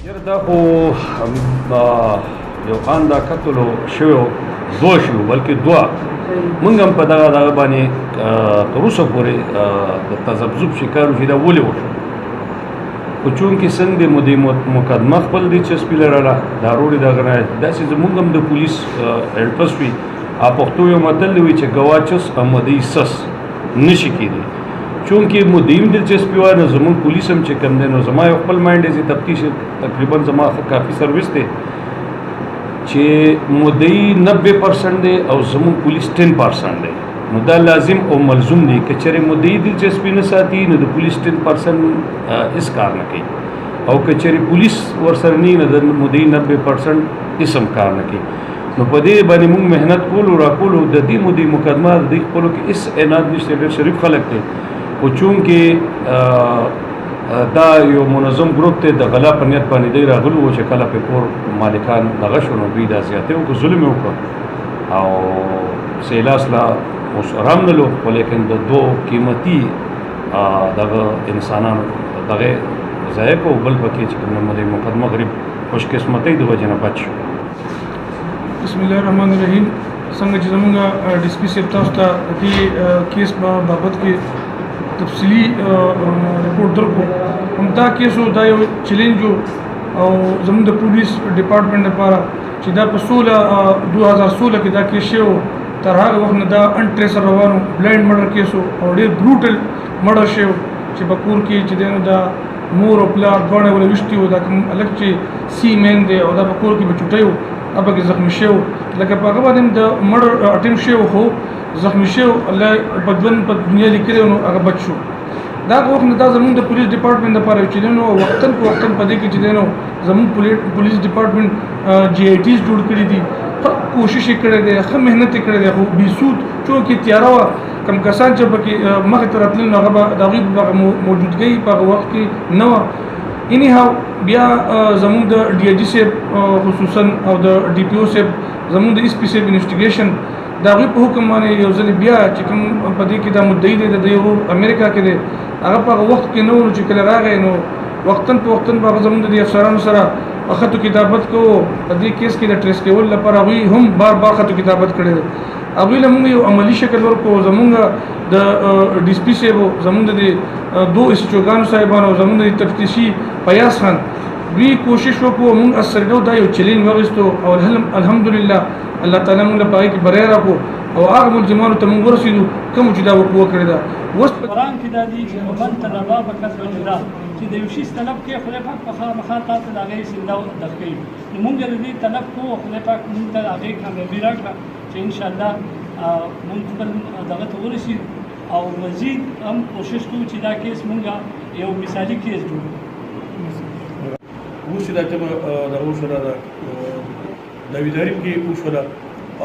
یاره دا خو یو خان دا قتل شوی دوه شو بلکې دوه موږ هم په دغه باندې تر اوسه پورې د تذبذب شکار وشو چې دا ولې وشو خو چونکې څنګه مو د مقدمه خپل دلچسپي لرله دا روړې دغه نه داسې زموږ هم د پولیس هیلپس وي پښتو یو متل وي چې ګواچس او مدعي سس نشي کېدی چونکې مدعیم دلچسپي وای نو زموږ پولیس هم چې کوم دی نو زما یو خپل مایند دی تفتیش تقریبا زما کافي سروس دی چې مدعي 90% دی او زموږ پولیس 10% دی نو دا لازم او ملزوم دی که چېرې مدعي دلچسپي نه ساتي نو د پولیس 10% هېڅ کار نه کوي او که چېرې پولیس ورسره نه نو د مدعي 90% هېڅ هم کار نه کوي نو په دې باندې موږ محنت کولو راکولو د دې مدعي مقدمه د دې خپلو کې هېڅ عناد نشته ډېر شریف خلک دی خو چونکې دا یو منظم ګروپ دی د غلا په نیت باندې دی راغلي وو چې کله پې کور مالکان دغه شو نو دوی دا زیاتې وکړو ظلم یې وکړه او سیلاس لا اوس ارام نه لو خو لیکن د دوه قیمتي دغه انسانانو دغه ضایع کړو بل پکې چې کوم مدعي مقدمه غریب خوش قسمتۍ د وجې نه بچ شو. بسم الله الرحمن الرحیم. څنګه چې زموږ ډي سي پي صاحب تاسو ته د دې کیس بابت کې تفصیلي رپورټ درکړو همدا کیس دا یو چیلنج او زموږ د پولیس ډپارټمنټ لپاره چې دا په 2016 کې دا کیس شوی تر هغه وخت نه دا انټریسر روانو بلایند مرډر کیس او ډېر بروټل مرډر شوی چې په کور کې چې دا مور او پلار دواړه ولوشتي وو دا کوم الګ چې سی مین دی او دا په کور کې به چټیو ابا کې زخمی شو لکه په هغه باندې د مرډر اټیم شو خو زخمی شو الله په دنیا لیکلو نو هغه بچ شو دا وخت نه دا زموږ د پولیس ډپارټمنټ لپاره چې نو وختن په وختن په دې کې چې نو زموږ پولیس ډپارټمنټ جی آی ټیز جوړ کړی دي کوشش کړی دی ښه محنت کړی دی خو بې سود چونکې تیاره وه کم کسان چې پکې مخې ته راتلل نو هغه به د هغوی موجودګۍ په هغه وخت کې نه وه اینی هاو بیا زموږ د ډي آی جي صاحب خصوصا او د ډي پي او صاحب زموږ د ایس پي صاحب انویسټیګیشن د هغوی په حکم باندې یو ځل بیا چې کوم په دې کې دا مدعي دی د دې ورور امریکا کې دی هغه په هغه وخت کې نه و چې کله راغی نو وختن په وختن به هغه زموږ د دې افسرانو سره خطو کتابت کو په دې کیس کې د ټریس کول لپاره هغوی هم بار بار خطو کتابت کړی دی هغوی له موږ یو عملي شکل ورکړو زموږ د ډي سي پي صاحبو زموږ د دو اسچوګانو صاحبانو زموږ د تفتیشي فیاض خان دوی کوشش وکړو موږ اثرګو دا یو چیلنج واخیستو او الحمدلله الله تعالی موږ له پای کې بری راکړو او هغه ملزمانو ته موږ ورسېدو کوم چې دا وکړی دا اوس په قرآن کې دا دي چې ومن طلبا بکسب الهدى چې د یو شي طلب کې خدای پاک په خامخا تاسو د هغې زنده درکوي نو موږ د دې طلب کوو خدای پاک موږ ته د هغې کامیابي راکړه چې انشاءالله موږ خپل دغه ته ورسېږو او مزید هم کوشش کوو چې دا کیس موږ یو مثالي کیس جوړ کړو. اوس چې دا ټیمه دغه وشوله داویداري کې وشوله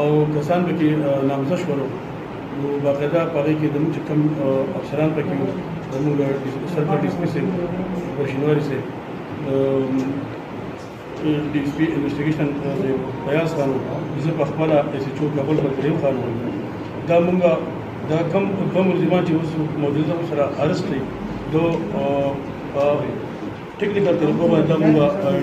او کسان پکې نامزد شولو نو باقاعده په هغې کې زموږ چې کوم افسران پکې وو زموږ سرکل ډي سي پي صاحب برشینواري صاحب ډي سي پي انویسټیګیشن فیاض خان زه په خپله ایس ایچ او کابل پر کریم خان دا موږ دا کم دوه ملزمان چې اوس موجوده سره ارست کړي دو ټیکنیکل طریقو باندې دا موږ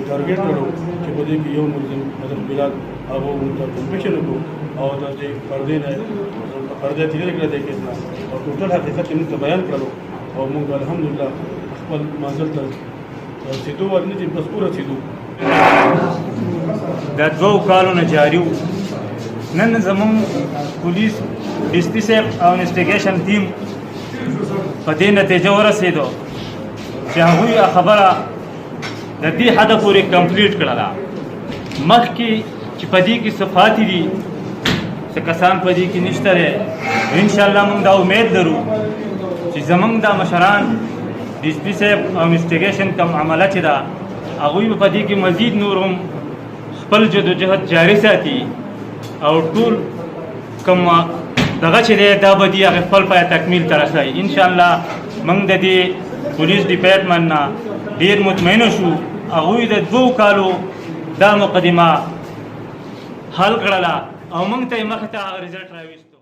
ټارګېټ کړو چې په دې کې یو ملزم حضرت بلال هغه موږ ته کنفیشن وکړو او د دې پردې نه پردې تیرې کړې دې کېس نه او ټوټل حقیقت موږ ته بیان کړو او موږ الحمدلله خپل منزل ته رسېدو ورنه چې بس ورسېدو دا دوه کالونه جاري وو نن زموږ پولیس ډي سي پي صاحب او انویسټیګیشن ټیم په دې نتیجه ورسېدو چې هغوی خبره د دې حده پورې کمپلیټ کړله مخکې چې په دې کې څه پاتې دي څه کسان په دې کې نشته دی انشاءالله موږ دا امید لرو چې زموږ دا مشران ډي سي پي صاحب او انویسټیګیشن کوم عمله چې ده هغوی به په دې کې مزید نور هم خپل جدوجهد جاري ساتي او ټول کوم دغه چې دی دا به دي هغې خپل پای تکمیل ته رسوي انشاءالله موږ د دې پولیس ډپارټمنټ نه ډېر مطمئنه شو هغوی د 2 کالو دا مقدمه حل کړله او موږ ته یې مخې ته هغه رزلټ راویستو.